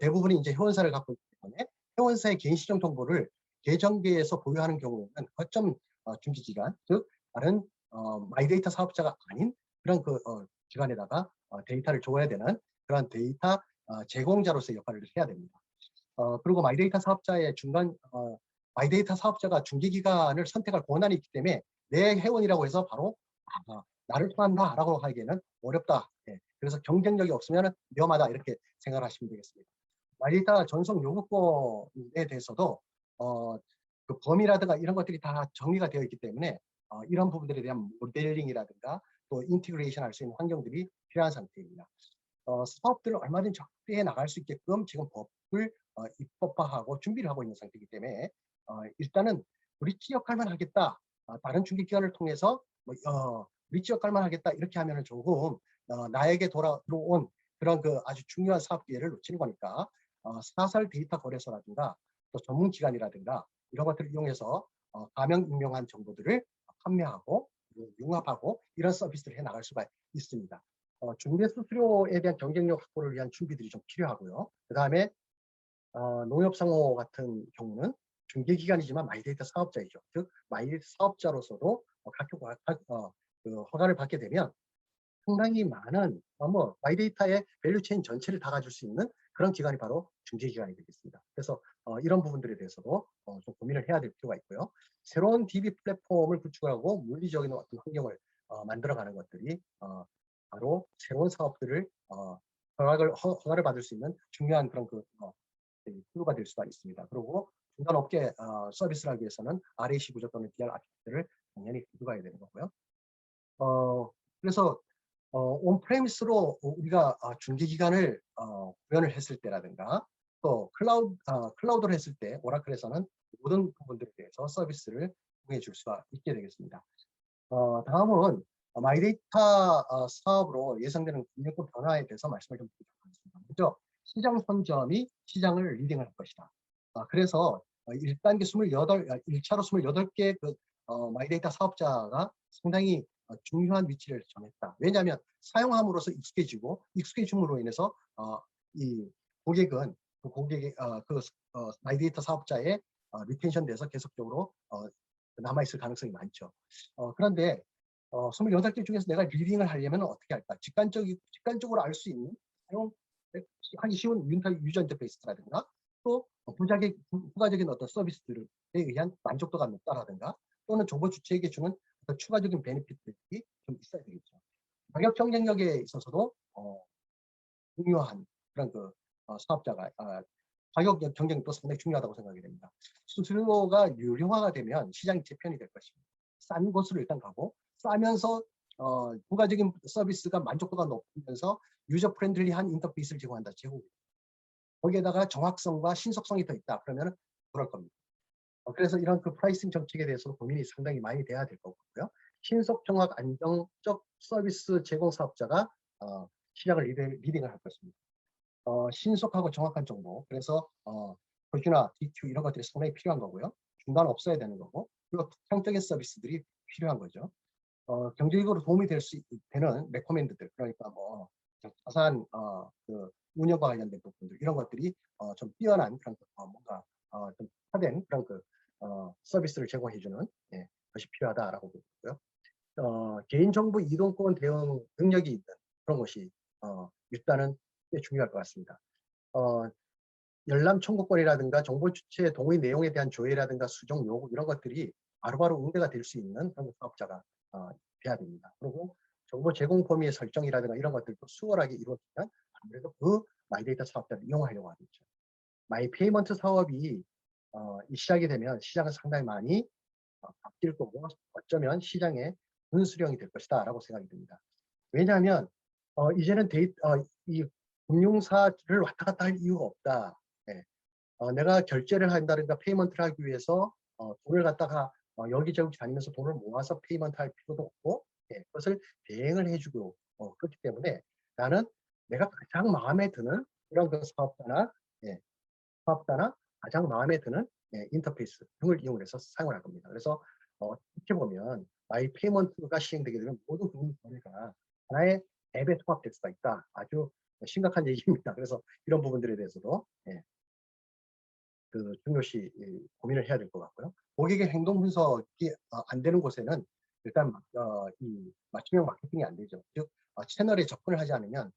대부분이 이제 회원사를 갖고 있기 때문에 회원사의 개인 시정 정보를 계정계에서 보유하는 경우는 거점 중개기관, 즉 다른 마이데이터 사업자가 아닌 그런 기관에다가 데이터를 줘야 되는 그런 데이터 제공자로서의 역할을 해야 됩니다. 그리고 마이데이터 사업자가 중개기관을 선택할 권한이 있기 때문에 내 회원이라고 해서 바로 나를 통한다라고 하기에는 어렵다. 예, 그래서 경쟁력이 없으면 위험하다 이렇게 생각을 하시면 되겠습니다. 마이데이터 전송 요구권에 대해서도 그 범위라든가 이런 것들이 다 정리가 되어 있기 때문에 이런 부분들에 대한 모델링이라든가 또 인티그레이션 할 수 있는 환경들이 필요한 상태입니다. 사업들을 얼마든지 확대해 나갈 수 있게끔 지금 법을 입법화하고 준비를 하고 있는 상태이기 때문에 일단은 브릿지 역할만 하겠다. 다른 중개기관을 통해서 브릿지 역할만 하겠다. 이렇게 하면은 조금 나에게 들어온 그런 아주 중요한 사업 기회를 놓치는 거니까 사설 데이터 거래소라든가 또 전문 기관이라든가 이런 것들을 이용해서 가명 임명한 정보들을 판매하고 융합하고 이런 서비스를 해 나갈 수가 있습니다. 중개 수수료에 대한 경쟁력 확보를 위한 준비들이 좀 필요하고요. 그 다음에 농협상호 같은 경우는 중개기관이지만 마이데이터 사업자이죠. 즉 마이 사업자로서도 허가를 받게 되면 상당히 많은 마이데이터의 밸류체인 전체를 다 가질 수 있는 그런 기관이 바로 중개기관이 되겠습니다. 그래서 이런 부분들에 대해서도 좀 고민을 해야 될 필요가 있고요. 새로운 DB 플랫폼을 구축하고 물리적인 어떤 환경을 만들어가는 것들이 바로 새로운 사업들을 허가를 받을 수 있는 중요한 그런 필요가 될 수가 있습니다. 그리고 중간 업계 서비스를 하기 위해서는 RAC 구조 또는 DR 아키텍처를 당연히 가져가야 되는 거고요. 그래서 온프레미스로 우리가 중개기관을 구현을 했을 때라든가 또 클라우드를 했을 때 오라클에서는 모든 부분들에 대해서 서비스를 공유해 줄 수가 있게 되겠습니다. 다음은 마이데이터 사업으로 예상되는 금융권 변화에 대해서 말씀을 좀 드리도록 하겠습니다. 먼저 시장 선점이 시장을 리딩할 것이다. 그래서 1단계 1차로 28개 마이데이터 사업자가 상당히 중요한 위치를 정했다. 왜냐하면 사용함으로써 익숙해짐으로 인해서 이 고객은 마이데이터 사업자의 리텐션 돼서 계속적으로 남아있을 가능성이 많죠. 그런데 28개 중에서 내가 리딩을 하려면 어떻게 할까? 직관적으로 알 수 있는 사용하기 쉬운 유저 인터페이스라든가 또 부가적인 어떤 서비스들에 의한 만족도가 높다라든가 또는 정보 주체에게 주는 추가적인 베네핏들이 좀 있어야 되겠죠. 가격 경쟁력에 있어서도 중요한 그런 사업자가 가격 경쟁도 상당히 중요하다고 생각이 됩니다. 수수료가 유료화가 되면 시장이 재편이 될 것입니다. 싼 곳으로 일단 가고 싸면서 부가적인 서비스가 만족도가 높으면서 유저 프렌들리한 인터페이스를 제공한다. 거기에다가 정확성과 신속성이 더 있다. 그러면 그럴 겁니다. 그래서 이런 프라이싱 정책에 대해서 고민이 상당히 많이 돼야 될 거고요. 신속, 정확, 안정적 서비스 제공 사업자가 시장을 리딩을 할 것입니다. 신속하고 정확한 정보, 그래서 표준화, DQ 이런 것들이 상당히 필요한 거고요. 중단 없어야 되는 거고, 그리고 특정적인 서비스들이 필요한 거죠. 경제적으로 도움이 되는 레코멘드들, 그러니까 자산 운영과 관련된 부분들 이런 것들이 좀 뛰어난 그런 뭔가 좀 하된 그런 서비스를 제공해주는 것이 필요하다라고 보고요. 개인정보 이동권 대응 능력이 있는 그런 것이 일단은 꽤 중요할 것 같습니다. 열람 청구권이라든가 정보 주체 동의 내용에 대한 조회라든가 수정 요구 이런 것들이 바로바로 응대가 될 수 있는 그런 사업자가 돼야 됩니다. 그리고 정보 제공 범위의 설정이라든가 이런 것들도 수월하게 이루어지면 아무래도 마이데이터 사업자를 이용하려고 하겠죠. 마이 페이먼트 사업이 시작이 되면 시장은 상당히 많이 바뀔 거고 어쩌면 시장의 분수령이 될 것이다 라고 생각이 듭니다. 왜냐하면 이제는 이 금융사를 왔다 갔다 할 이유가 없다. 내가 결제를 한다든가 페이먼트를 하기 위해서 돈을 갖다가 여기저기 다니면서 돈을 모아서 페이먼트 할 필요도 없고, 예, 그것을 대행을 해주고 그렇기 때문에 나는 내가 가장 마음에 드는 그런 그 예, 사업자나 가장 마음에 드는, 예, 인터페이스 등을 이용해서 사용을 할 겁니다. 그래서 어떻게 보면 마이 페이먼트가 시행되게 되면 모든 금융 거래가 하나의 앱에 통합될 수가 있다. 아주 심각한 얘기입니다. 그래서 이런 부분들에 대해서도, 예, 그 중요시 고민을 해야 될 것 같고요. 고객의 행동 분석이 안 되는 곳에는 일단 이 맞춤형 마케팅이 안 되죠. 즉 채널에 접근을 하지 않으면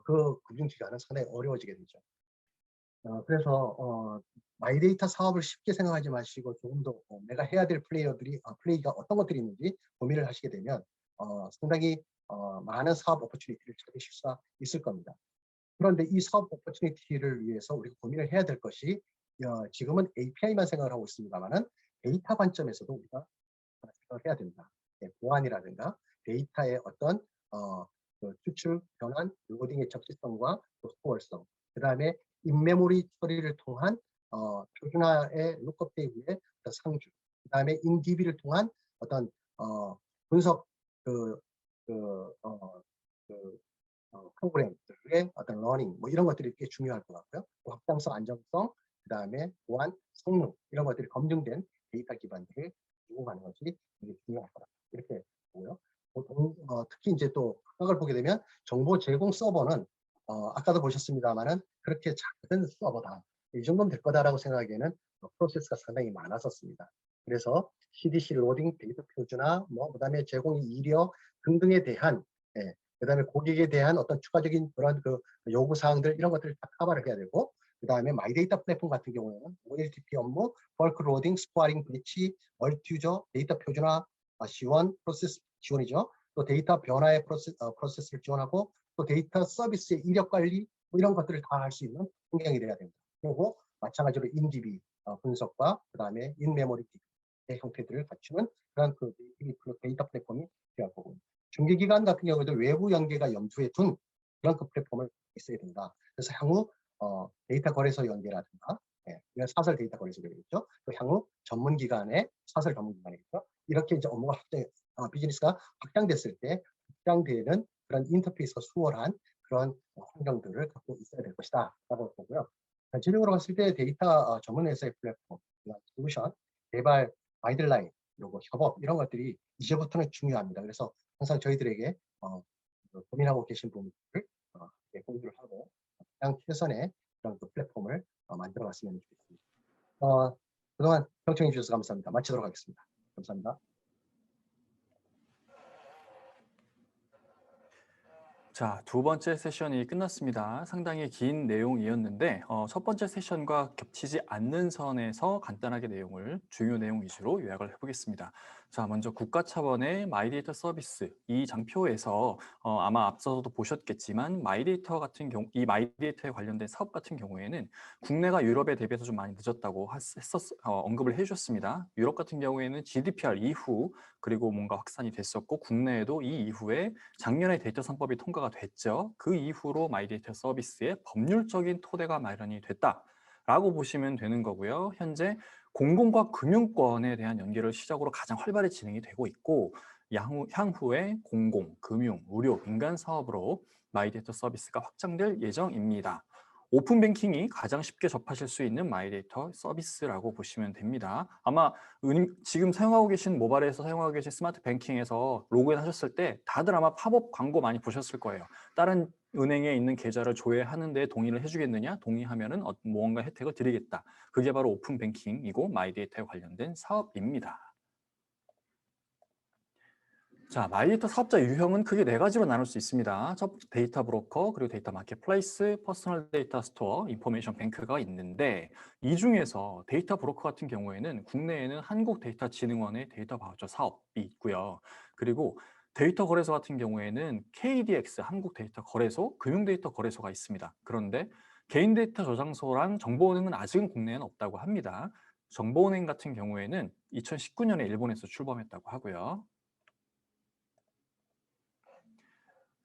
그 금융기관은 상당히 어려워지게 되죠. 그래서 마이데이터 사업을 쉽게 생각하지 마시고 조금 더 내가 해야 될 플레이가 어떤 것들이 있는지 고민을 하시게 되면 상당히 많은 사업 오퍼튜니티를 찾으실 수가 있을 겁니다. 그런데 이 사업 오퍼튜니티를 위해서 우리가 고민을 해야 될 것이, 지금은 API만 생각을 하고 있습니다만은 데이터 관점에서도 우리가 생각을 해야 된다. 예, 보안이라든가 데이터의 어떤 그 추출, 변환, 로딩의 적시성과 또 스토어성, 그 다음에 인메모리 처리를 통한 표준화의 룩업 테이블의 어떤 상주, 그 다음에 인DB를 통한 어떤 분석 그, 그, 어, 그 프로그램들의 어떤 러닝 뭐 이런 것들이 꽤 중요할 것 같고요. 또 확장성, 안정성, 그 다음에 보안, 성능 이런 것들이 검증된 데이터 기반들을 두고 가는 것이 되게 중요할 것 같아요. 이렇게 보고요. 보통 특히 이제 또 각각을 보게 되면 정보 제공 서버는 아까도 보셨습니다만은 그렇게 작은 서버다. 이 정도면 될 거다라고 생각하기에는 프로세스가 상당히 많았었습니다. 그래서 CDC 로딩, 데이터 표준화, 뭐 그다음에 제공 이력 등등에 대한, 예, 그다음에 고객에 대한 어떤 추가적인 그런 그 요구 사항들 이런 것들을 다 커버를 해야 되고, 그다음에 마이데이터 플랫폼 같은 경우에는 OLTP 업무, 벌크 로딩, 스코어링, 배치, 멀티 유저, 데이터 표준화 지원, 프로세스 지원이죠. 또 데이터 변화의 프로세스를 지원하고 또 데이터 서비스의 이력 관리 뭐 이런 것들을 다 할 수 있는 환경이 돼야 됩니다. 그리고 마찬가지로 인DB 분석과 그다음에 인메모리 형태들을 갖추는 그런 그 데이터 플랫폼이 필요할 거고, 중개기관 같은 경우에도 외부 연계가 염두에 둔 그런 그 플랫폼을 있어야 된다. 그래서 향후 데이터 거래소 연계라든가, 예, 이건 사설 데이터 거래소 되겠죠. 또 향후 전문기관의 사설 전문기관이겠죠. 이렇게 이제 업무가 비즈니스가 확장됐을 때 확장되는 그런 인터페이스가 수월한 그런 환경들을 갖고 있어야 될 것이다 라고 보고요. 전체적으로 봤을 때 데이터 전문 회사의 플랫폼, 솔루션, 개발, 가이드라인, 그리고 협업 이런 것들이 이제부터는 중요합니다. 그래서 항상 저희들에게 고민하고 계신 부분들을 공유를 하고 가장 최선의 그런 그 플랫폼을 만들어 갔으면 좋겠습니다. 그동안 경청해 주셔서 감사합니다. 마치도록 하겠습니다. 감사합니다. 자, 두 번째 세션이 끝났습니다. 상당히 긴 내용이었는데 첫 번째 세션과 겹치지 않는 선에서 간단하게 주요 내용 위주로 요약을 해보겠습니다. 자, 먼저 국가 차원의 마이데이터 서비스 이 장표에서 아마 앞서서도 보셨겠지만 이 마이데이터에 관련된 사업 같은 경우에는 국내가 유럽에 대비해서 좀 많이 늦었다고 언급을 해주셨습니다. 유럽 같은 경우에는 GDPR 이후 그리고 뭔가 확산이 됐었고 국내에도 이 이후에 작년에 데이터 3법이 통과가 됐죠. 그 이후로 마이데이터 서비스의 법률적인 토대가 마련이 됐다라고 보시면 되는 거고요. 현재 공공과 금융권에 대한 연계를 시작으로 가장 활발히 진행이 되고 있고 향후에 공공, 금융, 의료, 민간 사업으로 마이데이터 서비스가 확장될 예정입니다. 오픈 뱅킹이 가장 쉽게 접하실 수 있는 마이데이터 서비스라고 보시면 됩니다. 아마 지금 사용하고 계신 모바일에서 사용하고 계신 스마트 뱅킹에서 로그인 하셨을 때 다들 아마 팝업 광고 많이 보셨을 거예요. 다른 은행에 있는 계좌를 조회하는 데 동의를 해주겠느냐? 동의하면은 무언가 혜택을 드리겠다. 그게 바로 오픈 뱅킹이고 마이데이터에 관련된 사업입니다. 자, 마이데이터 사업자 유형은 크게 네 가지로 나눌 수 있습니다. 첫 번째 데이터 브로커, 그리고 데이터 마켓플레이스, 퍼스널 데이터 스토어, 인포메이션 뱅크가 있는데 이 중에서 데이터 브로커 같은 경우에는 국내에는 한국데이터진흥원의 데이터 바우처 사업이 있고요. 그리고 데이터 거래소 같은 경우에는 KDX, 한국데이터거래소, 금융데이터거래소가 있습니다. 그런데 개인 데이터 저장소랑 정보은행은 아직은 국내에는 없다고 합니다. 정보은행 같은 경우에는 2019년에 일본에서 출범했다고 하고요.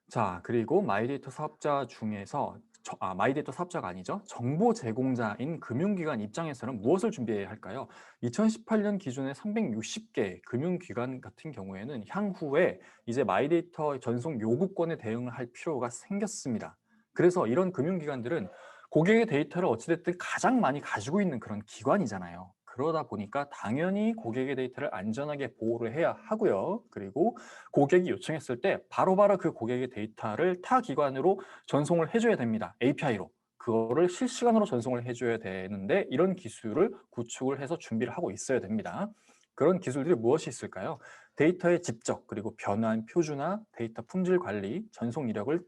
자, 그리고 마이데이터 사업자 중에서 마이데이터 사업자가 아니죠. 정보 제공자인 금융기관 입장에서는 무엇을 준비해야 할까요? 2018년 기준의 360개 금융기관 같은 경우에는 향후에 이제 마이데이터 전송 요구권에 대응을 할 필요가 생겼습니다. 그래서 이런 금융기관들은 고객의 데이터를 어찌됐든 가장 많이 가지고 있는 그런 기관이잖아요. 그러다 보니까 당연히 고객의 데이터를 안전하게 보호를 해야 하고요. 그리고 고객이 요청했을 때 바로바로 그 고객의 데이터를 타 기관으로 전송을 해줘야 됩니다. API로. 그거를 실시간으로 전송을 해줘야 되는데 이런 기술을 구축을 해서 준비를 하고 있어야 됩니다. 그런 기술들이 무엇이 있을까요? 데이터의 집적, 그리고 변환, 표준화, 데이터 품질 관리, 전송 이력을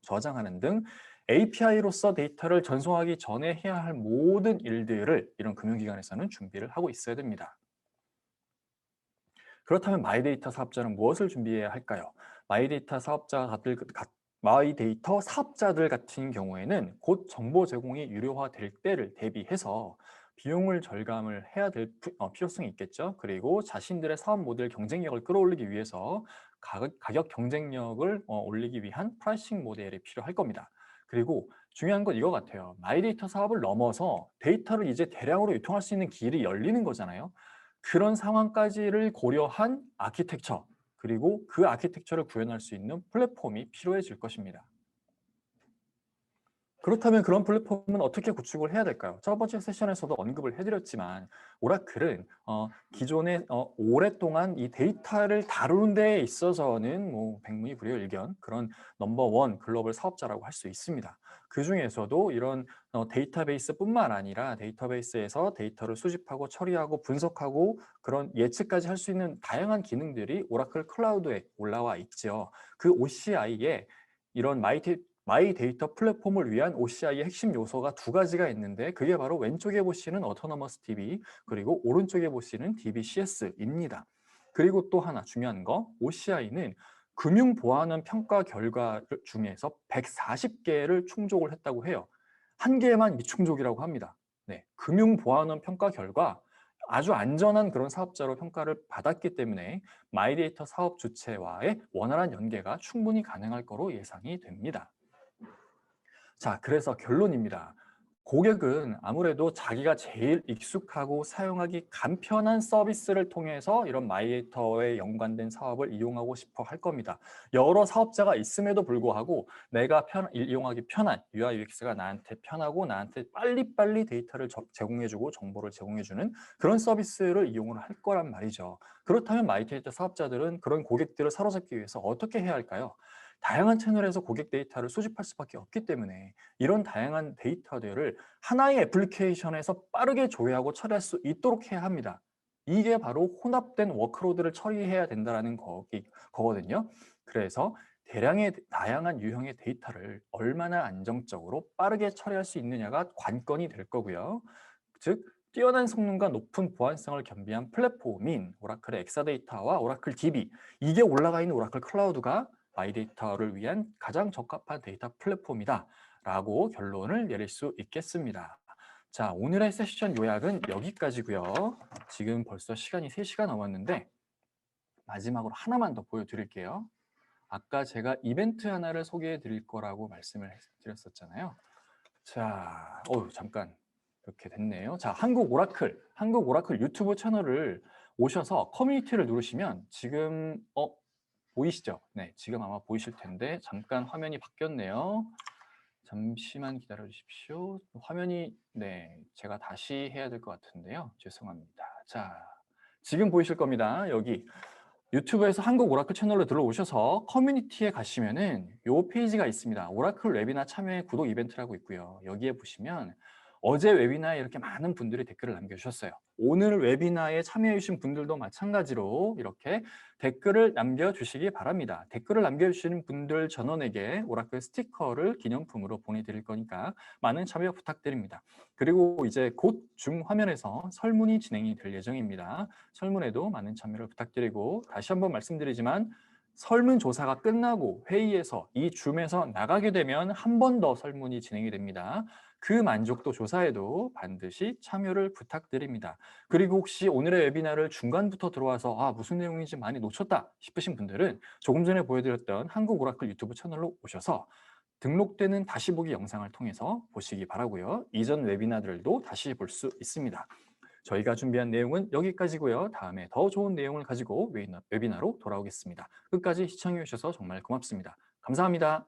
저장하는 등 API로서 데이터를 전송하기 전에 해야 할 모든 일들을 이런 금융기관에서는 준비를 하고 있어야 됩니다. 그렇다면 마이데이터 사업자는 무엇을 준비해야 할까요? 마이데이터 사업자들 같은 경우에는 곧 정보 제공이 유료화될 때를 대비해서 비용을 절감을 해야 될 필요성이 있겠죠. 그리고 자신들의 사업 모델 경쟁력을 끌어올리기 위해서 가격 경쟁력을 올리기 위한 프라이싱 모델이 필요할 겁니다. 그리고 중요한 건 이거 같아요. 마이데이터 사업을 넘어서 데이터를 이제 대량으로 유통할 수 있는 길이 열리는 거잖아요. 그런 상황까지를 고려한 아키텍처, 그리고 그 아키텍처를 구현할 수 있는 플랫폼이 필요해질 것입니다. 그렇다면 그런 플랫폼은 어떻게 구축을 해야 될까요? 첫 번째 세션에서도 언급을 해드렸지만 오라클은 기존에 오랫동안 이 데이터를 다루는 데 있어서는 뭐 백문이불여일견 그런 넘버원 글로벌 사업자라고 할 수 있습니다. 그 중에서도 이런 데이터베이스뿐만 아니라 데이터베이스에서 데이터를 수집하고 처리하고 분석하고 그런 예측까지 할 수 있는 다양한 기능들이 오라클 클라우드에 올라와 있죠. 그 OCI에 이런 마이 데이터 플랫폼을 위한 OCI의 핵심 요소가 두 가지가 있는데 그게 바로 왼쪽에 보시는 어토너머스 DB 그리고 오른쪽에 보시는 DBCS입니다. 그리고 또 하나 중요한 거 OCI는 금융보안원 평가 결과 중에서 140개를 충족을 했다고 해요. 한 개만 미충족이라고 합니다. 네, 금융보안원 평가 결과 아주 안전한 그런 사업자로 평가를 받았기 때문에 마이데이터 사업 주체와의 원활한 연계가 충분히 가능할 거로 예상이 됩니다. 자, 그래서 결론입니다. 고객은 아무래도 자기가 제일 익숙하고 사용하기 간편한 서비스를 통해서 이런 마이데이터에 연관된 사업을 이용하고 싶어 할 겁니다. 여러 사업자가 있음에도 불구하고 내가 이용하기 편한 UI, UX가 나한테 편하고 나한테 빨리빨리 데이터를 제공해주고 정보를 제공해주는 그런 서비스를 이용을 할 거란 말이죠. 그렇다면 마이데이터 사업자들은 그런 고객들을 사로잡기 위해서 어떻게 해야 할까요? 다양한 채널에서 고객 데이터를 수집할 수밖에 없기 때문에 이런 다양한 데이터들을 하나의 애플리케이션에서 빠르게 조회하고 처리할 수 있도록 해야 합니다. 이게 바로 혼합된 워크로드를 처리해야 된다는 거거든요. 그래서 대량의 다양한 유형의 데이터를 얼마나 안정적으로 빠르게 처리할 수 있느냐가 관건이 될 거고요. 즉 뛰어난 성능과 높은 보안성을 겸비한 플랫폼인 오라클의 엑사데이터와 오라클 DB 이게 올라가 있는 오라클 클라우드가 마이데이터를 위한 가장 적합한 데이터 플랫폼이다 라고 결론을 내릴 수 있겠습니다. 자, 오늘의 세션 요약은 여기까지고요. 지금 벌써 시간이 3시가 넘었는데 마지막으로 하나만 더 보여드릴게요. 아까 제가 이벤트 하나를 소개해 드릴 거라고 말씀을 드렸었잖아요. 자, 잠깐 이렇게 됐네요. 자, 한국 오라클 유튜브 채널을 오셔서 커뮤니티를 누르시면 지금 보이시죠? 네, 지금 아마 보이실 텐데 잠깐 화면이 바뀌었네요. 잠시만 기다려 주십시오. 화면이 제가 다시 해야 될 것 같은데요. 죄송합니다. 자, 지금 보이실 겁니다. 여기 유튜브에서 한국 오라클 채널로 들어오셔서 커뮤니티에 가시면은 요 페이지가 있습니다. 오라클 웨비나 참여 구독 이벤트라고 있고요. 여기에 보시면 어제 웨비나에 이렇게 많은 분들이 댓글을 남겨주셨어요. 오늘 웨비나에 참여해 주신 분들도 마찬가지로 이렇게 댓글을 남겨주시기 바랍니다. 댓글을 남겨주시는 분들 전원에게 오라클 스티커를 기념품으로 보내드릴 거니까 많은 참여 부탁드립니다. 그리고 이제 곧 줌 화면에서 설문이 진행이 될 예정입니다. 설문에도 많은 참여를 부탁드리고 다시 한번 말씀드리지만 설문조사가 끝나고 회의에서 이 줌에서 나가게 되면 한 번 더 설문이 진행이 됩니다. 그 만족도 조사에도 반드시 참여를 부탁드립니다. 그리고 혹시 오늘의 웨비나를 중간부터 들어와서 무슨 내용인지 많이 놓쳤다 싶으신 분들은 조금 전에 보여드렸던 한국 오라클 유튜브 채널로 오셔서 등록되는 다시 보기 영상을 통해서 보시기 바라고요. 이전 웨비나들도 다시 볼 수 있습니다. 저희가 준비한 내용은 여기까지고요. 다음에 더 좋은 내용을 가지고 웨비나로 돌아오겠습니다. 끝까지 시청해 주셔서 정말 고맙습니다. 감사합니다.